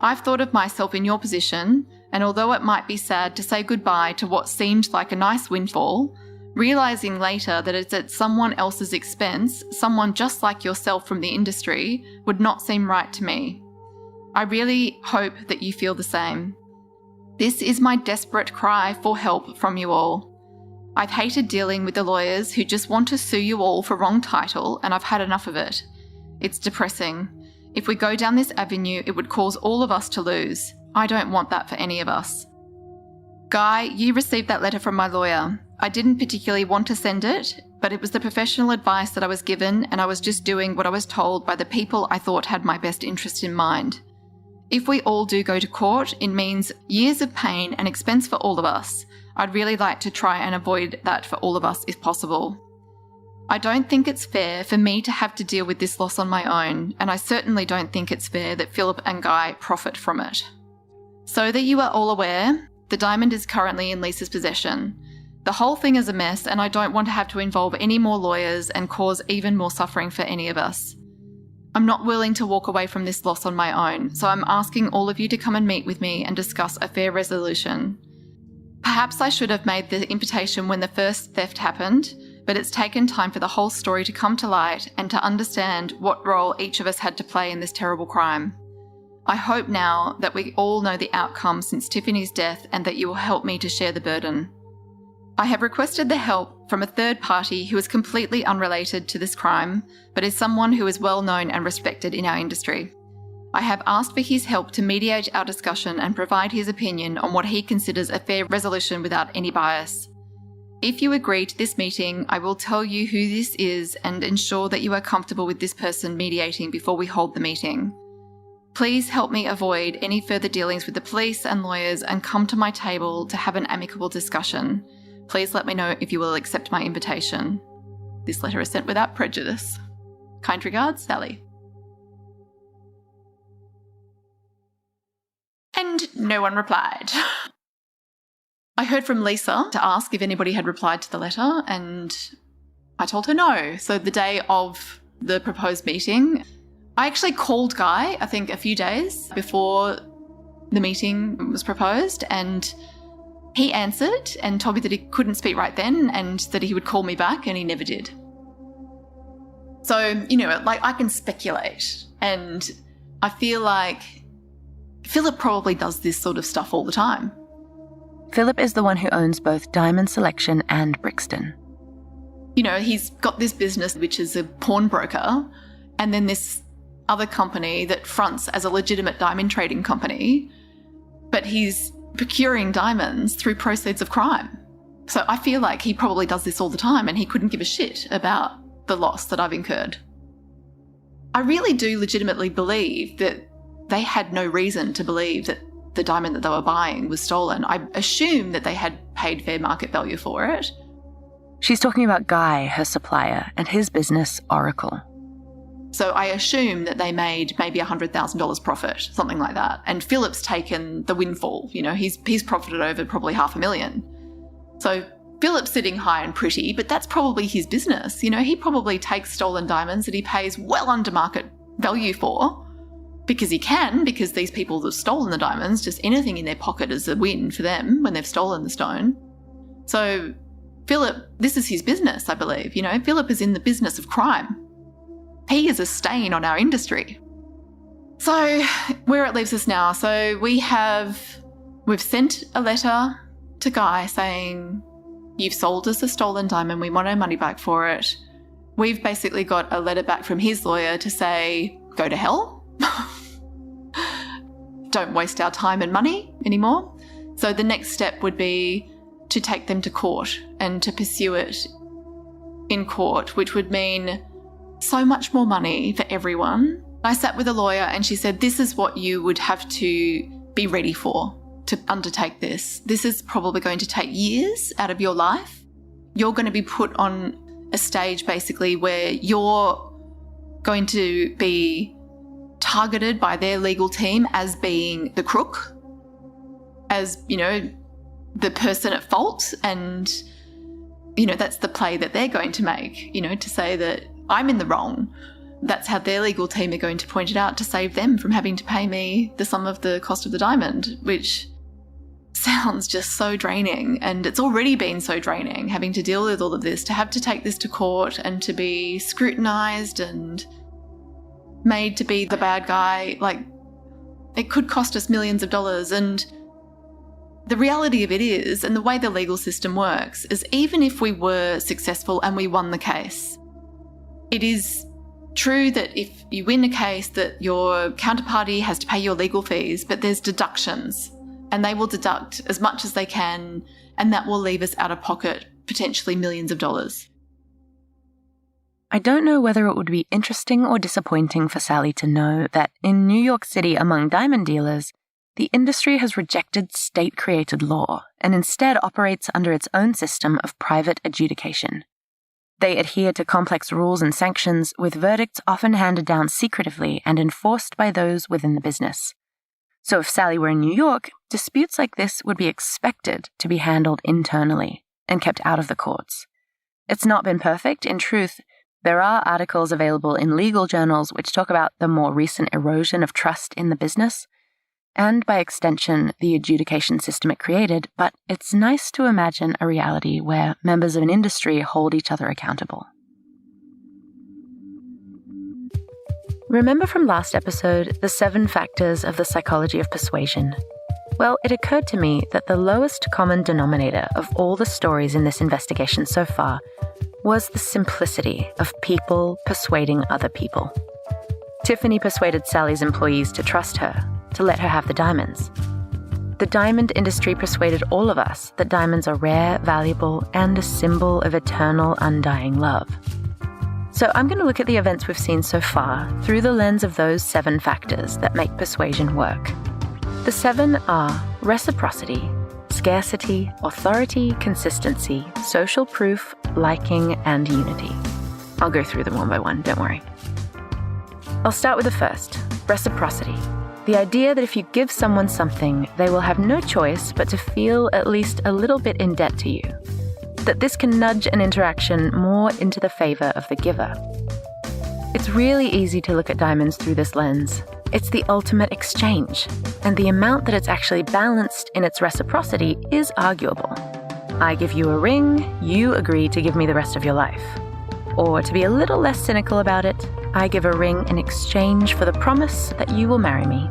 I've thought of myself in your position, and although it might be sad to say goodbye to what seemed like a nice windfall, realising later that it's at someone else's expense, someone just like yourself from the industry, would not seem right to me. I really hope that you feel the same. This is my desperate cry for help from you all. I've hated dealing with the lawyers who just want to sue you all for wrong title, and I've had enough of it. It's depressing. If we go down this avenue, it would cause all of us to lose. I don't want that for any of us. Guy, you received that letter from my lawyer. I didn't particularly want to send it, but it was the professional advice that I was given, and I was just doing what I was told by the people I thought had my best interest in mind. If we all do go to court, it means years of pain and expense for all of us. I'd really like to try and avoid that for all of us if possible. I don't think it's fair for me to have to deal with this loss on my own, and I certainly don't think it's fair that Philip and Guy profit from it. So that you are all aware, the diamond is currently in Lisa's possession. The whole thing is a mess, and I don't want to have to involve any more lawyers and cause even more suffering for any of us. I'm not willing to walk away from this loss on my own, so I'm asking all of you to come and meet with me and discuss a fair resolution. Perhaps I should have made the invitation when the first theft happened, but it's taken time for the whole story to come to light and to understand what role each of us had to play in this terrible crime. I hope now that we all know the outcome since Tiffany's death and that you will help me to share the burden. I have requested the help from a third party who is completely unrelated to this crime, but is someone who is well known and respected in our industry. I have asked for his help to mediate our discussion and provide his opinion on what he considers a fair resolution without any bias. If you agree to this meeting, I will tell you who this is and ensure that you are comfortable with this person mediating before we hold the meeting. Please help me avoid any further dealings with the police and lawyers and come to my table to have an amicable discussion. Please let me know if you will accept my invitation. This letter is sent without prejudice. Kind regards, Sally. And no one replied. I heard from Lisa to ask if anybody had replied to the letter, and I told her no. So the day of the proposed meeting, I actually called Guy, I think a few days before the meeting was proposed, and he answered and told me that he couldn't speak right then and that he would call me back, and he never did. So, I can speculate, and I feel like Philip probably does this sort of stuff all the time. Philip is the one who owns both Diamond Selection and Brixton. He's got this business which is a pawnbroker, and then this other company that fronts as a legitimate diamond trading company, but he's procuring diamonds through proceeds of crime. So I feel like he probably does this all the time, and he couldn't give a shit about the loss that I've incurred. I really do legitimately believe that they had no reason to believe that the diamond that they were buying was stolen. I assume that they had paid fair market value for it. She's talking about Guy, her supplier, and his business, Oracle. So I assume that they made maybe $100,000 profit, something like that. And Philip's taken the windfall. He's profited over probably $500,000. So Philip's sitting high and pretty, but that's probably his business. He probably takes stolen diamonds that he pays well under market value for, because he can, because these people that have stolen the diamonds, just anything in their pocket is a win for them when they've stolen the stone. So Philip, this is his business, I believe. Philip is in the business of crime. He is a stain on our industry. So where it leaves us now. So we've sent a letter to Guy saying, you've sold us a stolen diamond, we want our money back for it. We've basically got a letter back from his lawyer to say, go to hell. Don't waste our time and money anymore. So the next step would be to take them to court and to pursue it in court, which would mean so much more money for everyone. I sat with a lawyer and she said, this is what you would have to be ready for to undertake this. This is probably going to take years out of your life. You're going to be put on a stage basically where you're going to be targeted by their legal team as being the crook, as, the person at fault. And, that's the play that they're going to make, to say that I'm in the wrong. That's how their legal team are going to point it out to save them from having to pay me the sum of the cost of the diamond, which sounds just so draining. And it's already been so draining having to deal with all of this, to have to take this to court and to be scrutinised and made to be the bad guy. It could cost us millions of dollars. And the reality of it is, and the way the legal system works, is even if we were successful and we won the case, it is true that if you win a case that your counterparty has to pay your legal fees, but there's deductions, and they will deduct as much as they can, and that will leave us out of pocket potentially millions of dollars. I don't know whether it would be interesting or disappointing for Sally to know that in New York City among diamond dealers, the industry has rejected state-created law and instead operates under its own system of private adjudication. They adhere to complex rules and sanctions, with verdicts often handed down secretively and enforced by those within the business. So if Sally were in New York, disputes like this would be expected to be handled internally and kept out of the courts. It's not been perfect. In truth, there are articles available in legal journals which talk about the more recent erosion of trust in the business, and by extension, the adjudication system it created, but it's nice to imagine a reality where members of an industry hold each other accountable. Remember from last episode, the 7 factors of the psychology of persuasion? Well, it occurred to me that the lowest common denominator of all the stories in this investigation so far was the simplicity of people persuading other people. Tiffany persuaded Sally's employees to trust her, to let her have the diamonds. The diamond industry persuaded all of us that diamonds are rare, valuable, and a symbol of eternal, undying love. So I'm going to look at the events we've seen so far through the lens of those 7 factors that make persuasion work. The 7 are reciprocity, scarcity, authority, consistency, social proof, liking, and unity. I'll go through them one by one, don't worry. I'll start with the first, reciprocity. The idea that if you give someone something, they will have no choice but to feel at least a little bit in debt to you. That this can nudge an interaction more into the favor of the giver. It's really easy to look at diamonds through this lens. It's the ultimate exchange, and the amount that it's actually balanced in its reciprocity is arguable. I give you a ring, you agree to give me the rest of your life. Or to be a little less cynical about it, I give a ring in exchange for the promise that you will marry me.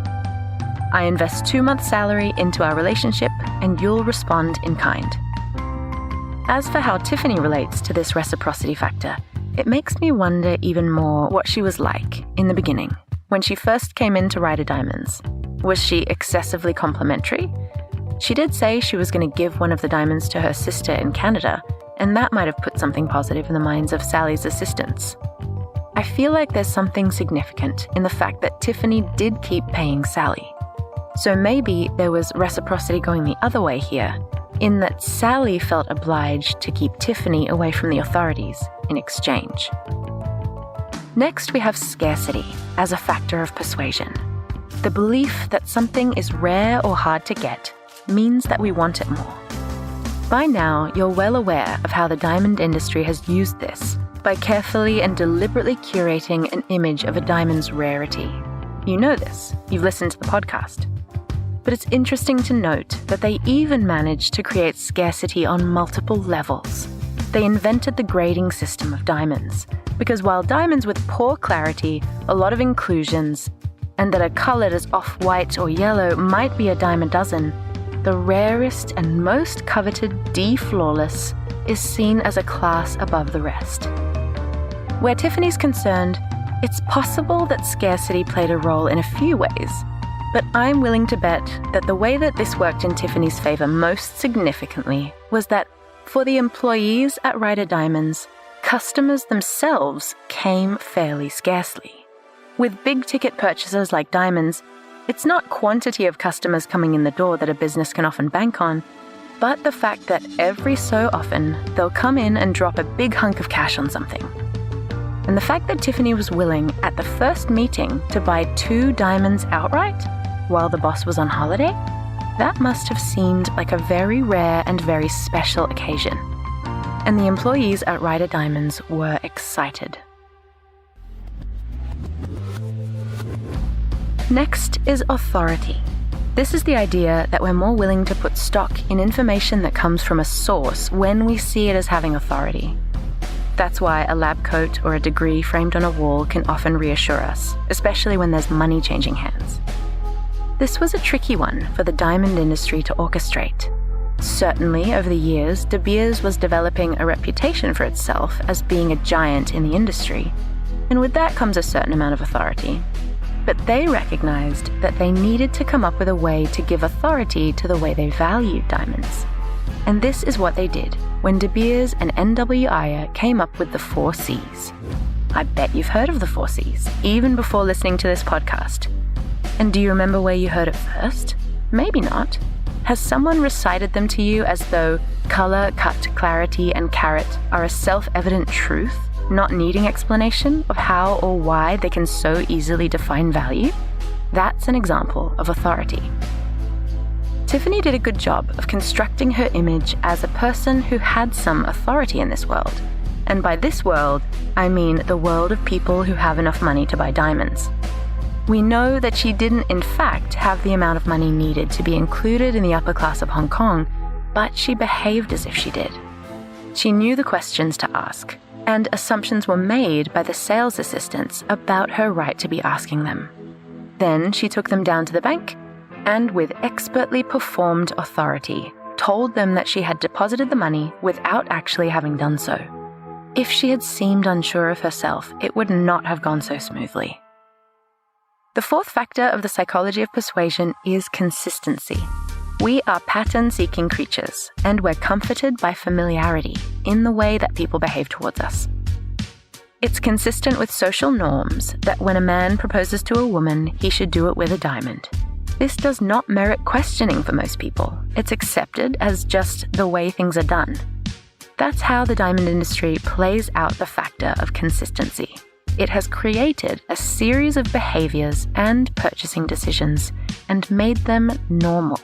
I invest 2 months' salary into our relationship, and you'll respond in kind. As for how Tiffany relates to this reciprocity factor, it makes me wonder even more what she was like in the beginning, when she first came in to Ryder Diamonds. Was she excessively complimentary? She did say she was going to give one of the diamonds to her sister in Canada, and that might have put something positive in the minds of Sally's assistants. I feel like there's something significant in the fact that Tiffany did keep paying Sally. So maybe there was reciprocity going the other way here, in that Sally felt obliged to keep Tiffany away from the authorities in exchange. Next, we have scarcity as a factor of persuasion. The belief that something is rare or hard to get means that we want it more. By now, you're well aware of how the diamond industry has used this by carefully and deliberately curating an image of a diamond's rarity. You know this. You've listened to the podcast. But it's interesting to note that they even managed to create scarcity on multiple levels. They invented the grading system of diamonds, because while diamonds with poor clarity, a lot of inclusions, and that are colored as off-white or yellow might be a dime a dozen, the rarest and most coveted D-flawless is seen as a class above the rest. Where Tiffany's concerned, it's possible that scarcity played a role in a few ways, but I'm willing to bet that the way that this worked in Tiffany's favor most significantly was that for the employees at Ryder Diamonds, customers themselves came fairly scarcely. With big-ticket purchases like diamonds, it's not quantity of customers coming in the door that a business can often bank on, but the fact that every so often they'll come in and drop a big hunk of cash on something. And the fact that Tiffany was willing at the first meeting to buy 2 diamonds outright while the boss was on holiday, that must have seemed like a very rare and very special occasion. And the employees at Ryder Diamonds were excited. Next is authority. This is the idea that we're more willing to put stock in information that comes from a source when we see it as having authority. That's why a lab coat or a degree framed on a wall can often reassure us, especially when there's money changing hands. This was a tricky one for the diamond industry to orchestrate. Certainly, over the years, De Beers was developing a reputation for itself as being a giant in the industry, and with that comes a certain amount of authority. But they recognized that they needed to come up with a way to give authority to the way they valued diamonds. And this is what they did when De Beers and N.W. Iyer came up with the 4 C's. I bet you've heard of the 4 C's, even before listening to this podcast. And do you remember where you heard it first? Maybe not. Has someone recited them to you as though color, cut, clarity, and carat are a self-evident truth, not needing explanation of how or why they can so easily define value? That's an example of authority. Tiffany did a good job of constructing her image as a person who had some authority in this world. And by this world, I mean the world of people who have enough money to buy diamonds. We know that she didn't in fact have the amount of money needed to be included in the upper class of Hong Kong, but she behaved as if she did. She knew the questions to ask, and assumptions were made by the sales assistants about her right to be asking them. Then she took them down to the bank and, with expertly performed authority, told them that she had deposited the money without actually having done so. If she had seemed unsure of herself, it would not have gone so smoothly. The fourth factor of the psychology of persuasion is consistency. We are pattern-seeking creatures, and we're comforted by familiarity in the way that people behave towards us. It's consistent with social norms that when a man proposes to a woman, he should do it with a diamond. This does not merit questioning for most people. It's accepted as just the way things are done. That's how the diamond industry plays out the factor of consistency. It has created a series of behaviors and purchasing decisions and made them normal.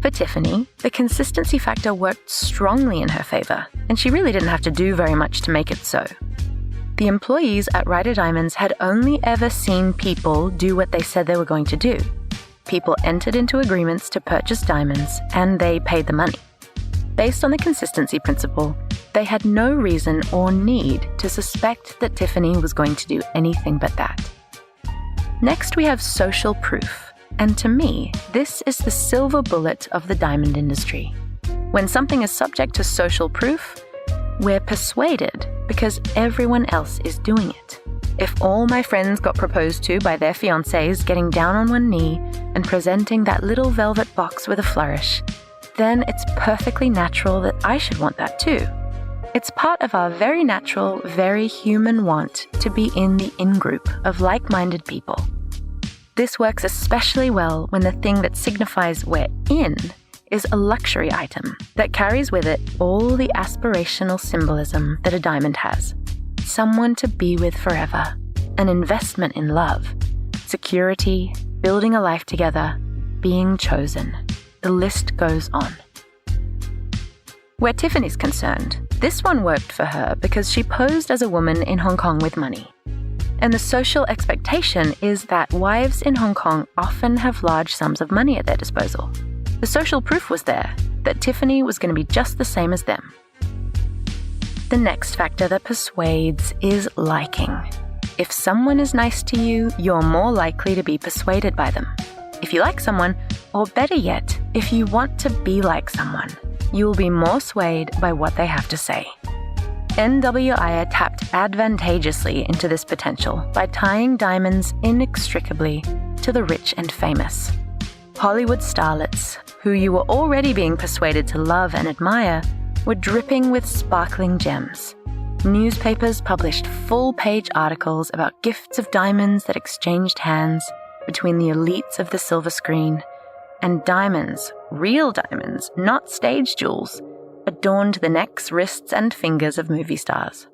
For Tiffany, the consistency factor worked strongly in her favor, and she really didn't have to do very much to make it so. The employees at Ryder Diamonds had only ever seen people do what they said they were going to do. People entered into agreements to purchase diamonds, and they paid the money. Based on the consistency principle, they had no reason or need to suspect that Tiffany was going to do anything but that. Next, we have social proof. And to me, this is the silver bullet of the diamond industry. When something is subject to social proof, we're persuaded because everyone else is doing it. If all my friends got proposed to by their fiancés getting down on one knee and presenting that little velvet box with a flourish, then it's perfectly natural that I should want that too. It's part of our very natural, very human want to be in the in-group of like-minded people. This works especially well when the thing that signifies we're in is a luxury item that carries with it all the aspirational symbolism that a diamond has. Someone to be with forever, an investment in love, security, building a life together, being chosen. The list goes on. Where Tiffany's concerned, this one worked for her because she posed as a woman in Hong Kong with money. And the social expectation is that wives in Hong Kong often have large sums of money at their disposal. The social proof was there that Tiffany was going to be just the same as them. The next factor that persuades is liking. If someone is nice to you, you're more likely to be persuaded by them. If you like someone, or better yet, if you want to be like someone, you will be more swayed by what they have to say. NWI tapped advantageously into this potential by tying diamonds inextricably to the rich and famous. Hollywood starlets, who you were already being persuaded to love and admire, were dripping with sparkling gems. Newspapers published full-page articles about gifts of diamonds that exchanged hands between the elites of the silver screen, and diamonds, real diamonds, not stage jewels, adorned the necks, wrists, and fingers of movie stars.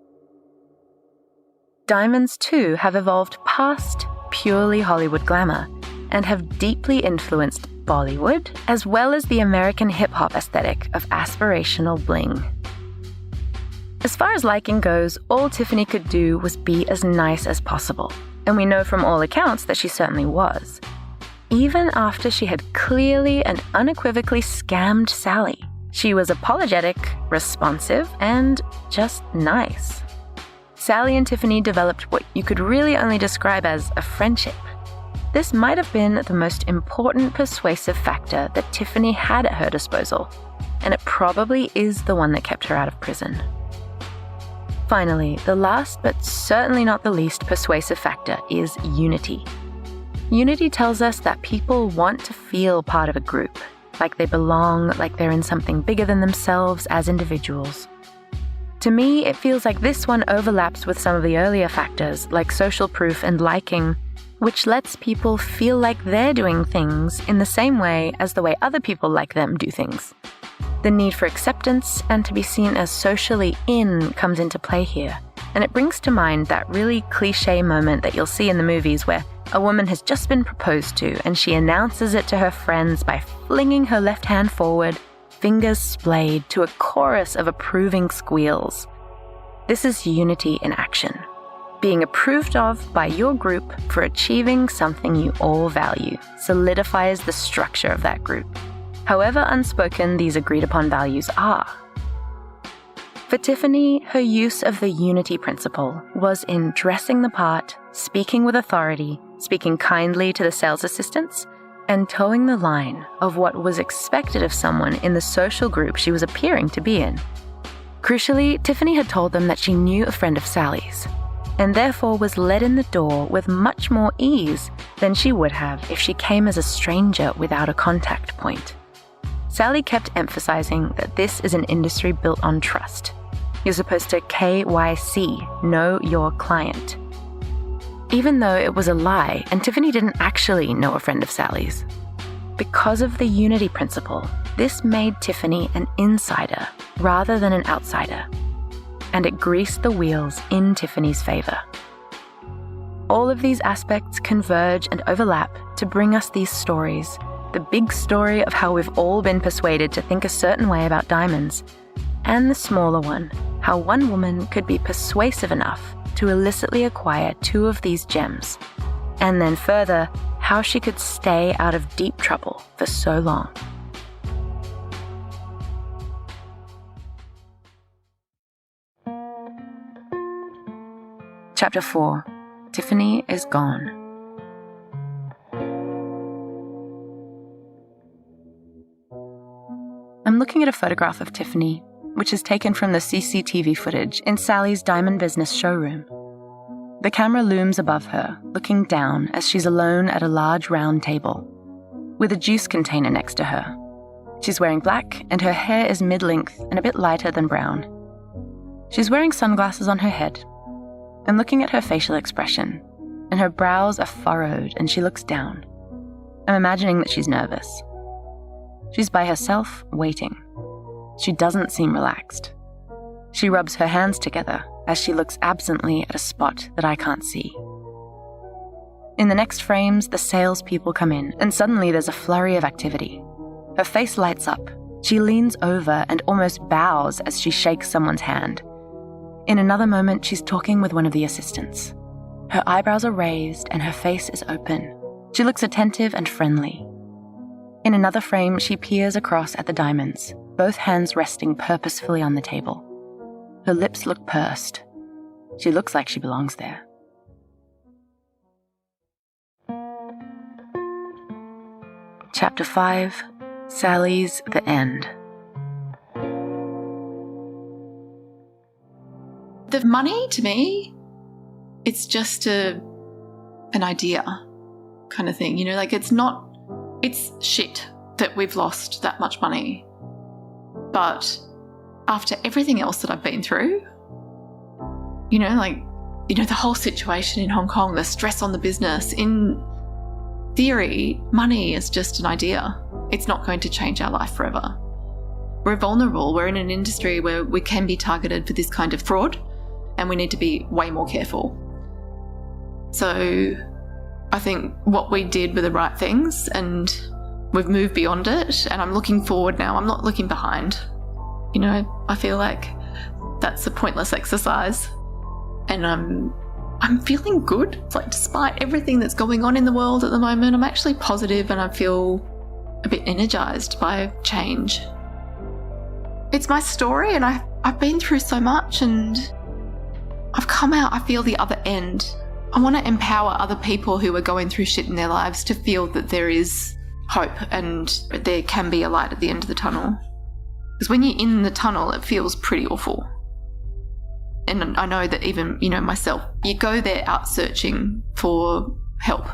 Diamonds, too, have evolved past purely Hollywood glamour and have deeply influenced Bollywood, as well as the American hip-hop aesthetic of aspirational bling. As far as liking goes, all Tiffany could do was be as nice as possible, and we know from all accounts that she certainly was. Even after she had clearly and unequivocally scammed Sally, she was apologetic, responsive, and just nice. Sally and Tiffany developed what you could really only describe as a friendship. This might have been the most important persuasive factor that Tiffany had at her disposal, and it probably is the one that kept her out of prison. Finally, the last but certainly not the least persuasive factor is unity. Unity tells us that people want to feel part of a group, like they belong, like they're in something bigger than themselves as individuals. To me, it feels like this one overlaps with some of the earlier factors, like social proof and liking, which lets people feel like they're doing things in the same way as the way other people like them do things. The need for acceptance and to be seen as socially in comes into play here, and it brings to mind that really cliché moment that you'll see in the movies where a woman has just been proposed to and she announces it to her friends by flinging her left hand forward, fingers splayed, to a chorus of approving squeals. This is unity in action. Being approved of by your group for achieving something you all value solidifies the structure of that group, however unspoken these agreed-upon values are. For Tiffany, her use of the unity principle was in dressing the part, speaking with authority, speaking kindly to the sales assistants, and towing the line of what was expected of someone in the social group she was appearing to be in. Crucially, Tiffany had told them that she knew a friend of Sally's, and therefore was led in the door with much more ease than she would have if she came as a stranger without a contact point. Sally kept emphasizing that this is an industry built on trust. You're supposed to KYC, know your client. Even though it was a lie and Tiffany didn't actually know a friend of Sally's. Because of the unity principle, this made Tiffany an insider rather than an outsider, and it greased the wheels in Tiffany's favor. All of these aspects converge and overlap to bring us these stories, the big story of how we've all been persuaded to think a certain way about diamonds, and the smaller one, how one woman could be persuasive enough to illicitly acquire 2 of these gems, and then further, how she could stay out of deep trouble for so long. Chapter 4. Tiffany is gone. I'm looking at a photograph of Tiffany, which is taken from the CCTV footage in Sally's diamond business showroom. The camera looms above her, looking down as she's alone at a large round table, with a juice container next to her. She's wearing black, and her hair is mid-length and a bit lighter than brown. She's wearing sunglasses on her head. I'm looking at her facial expression, and her brows are furrowed and she looks down. I'm imagining that she's nervous. She's by herself, waiting. She doesn't seem relaxed. She rubs her hands together as she looks absently at a spot that I can't see. In the next frames, the salespeople come in, and suddenly there's a flurry of activity. Her face lights up. She leans over and almost bows as she shakes someone's hand. In another moment, she's talking with one of the assistants. Her eyebrows are raised and her face is open. She looks attentive and friendly. In another frame, she peers across at the diamonds, both hands resting purposefully on the table. Her lips look pursed. She looks like she belongs there. Chapter 5. Sally's The End. The money, to me, it's just an idea kind of thing. You know, like it's shit that we've lost that much money. But after everything else that I've been through, the whole situation in Hong Kong, the stress on the business, in theory, money is just an idea. It's not going to change our life forever. We're vulnerable. We're in an industry where we can be targeted for this kind of fraud, and we need to be way more careful. So I think what we did were the right things, and we've moved beyond it, and I'm looking forward now. I'm not looking behind. I feel like that's a pointless exercise, and I'm feeling good. It's like, despite everything that's going on in the world at the moment, I'm actually positive, and I feel a bit energized by change. It's my story, and I've been through so much, and I've come out, I feel the other end. I want to empower other people who are going through shit in their lives to feel that there is hope and there can be a light at the end of the tunnel. Because when you're in the tunnel, it feels pretty awful. And I know that even, myself, you go there out searching for help.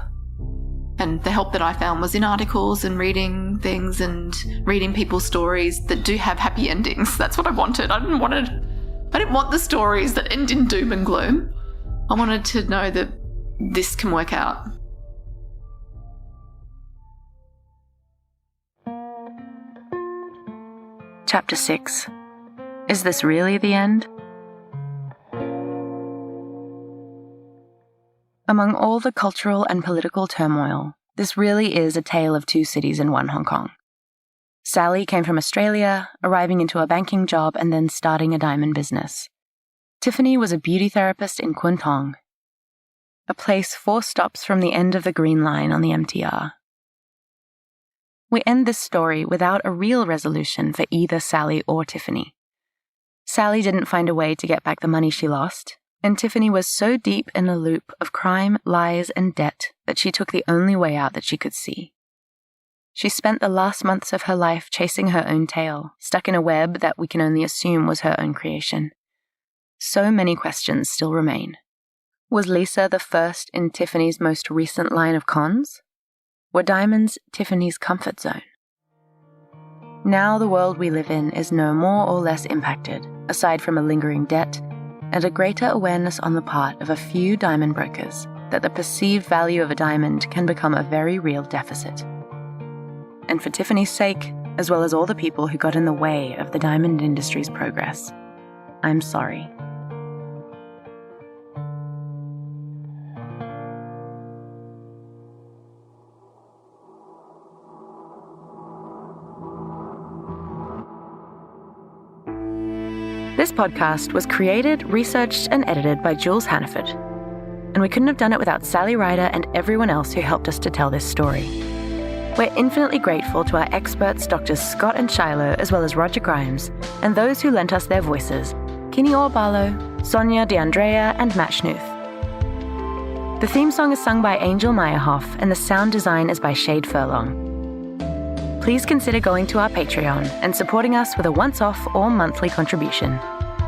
And the help that I found was in articles and reading things and reading people's stories that do have happy endings. That's what I wanted. I didn't want the stories that end in doom and gloom. I wanted to know that this can work out. Chapter 6. Is this really the end? Among all the cultural and political turmoil, this really is a tale of 2 cities in one Hong Kong. Sally came from Australia, arriving into a banking job and then starting a diamond business. Tiffany was a beauty therapist in Kwun Tong, a place 4 stops from the end of the Green Line on the MTR. We end this story without a real resolution for either Sally or Tiffany. Sally didn't find a way to get back the money she lost, and Tiffany was so deep in a loop of crime, lies, and debt that she took the only way out that she could see. She spent the last months of her life chasing her own tail, stuck in a web that we can only assume was her own creation. So many questions still remain. Was Lisa the first in Tiffany's most recent line of cons? Were diamonds Tiffany's comfort zone? Now the world we live in is no more or less impacted, aside from a lingering debt, and a greater awareness on the part of a few diamond brokers that the perceived value of a diamond can become a very real deficit. And for Tiffany's sake, as well as all the people who got in the way of the diamond industry's progress, I'm sorry. This podcast was created, researched, and edited by Jules Hannaford. And we couldn't have done it without Sally Ryder and everyone else who helped us to tell this story. We're infinitely grateful to our experts, Drs. Scott and Shiloh, as well as Roger Grimes, and those who lent us their voices, Kinney Orbalo, Sonia DeAndrea, and Matt Schnuth. The theme song is sung by Angel Meyerhoff, and the sound design is by Shade Furlong. Please consider going to our Patreon and supporting us with a once-off or monthly contribution.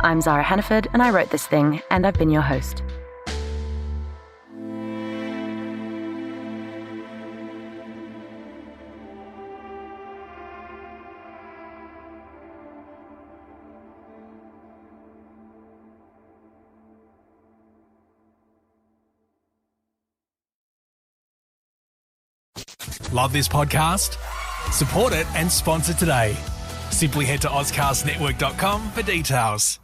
I'm Zara Hannaford, and I wrote this thing, and I've been your host. Love this podcast? Support it and sponsor today. Simply head to ozcastnetwork.com for details.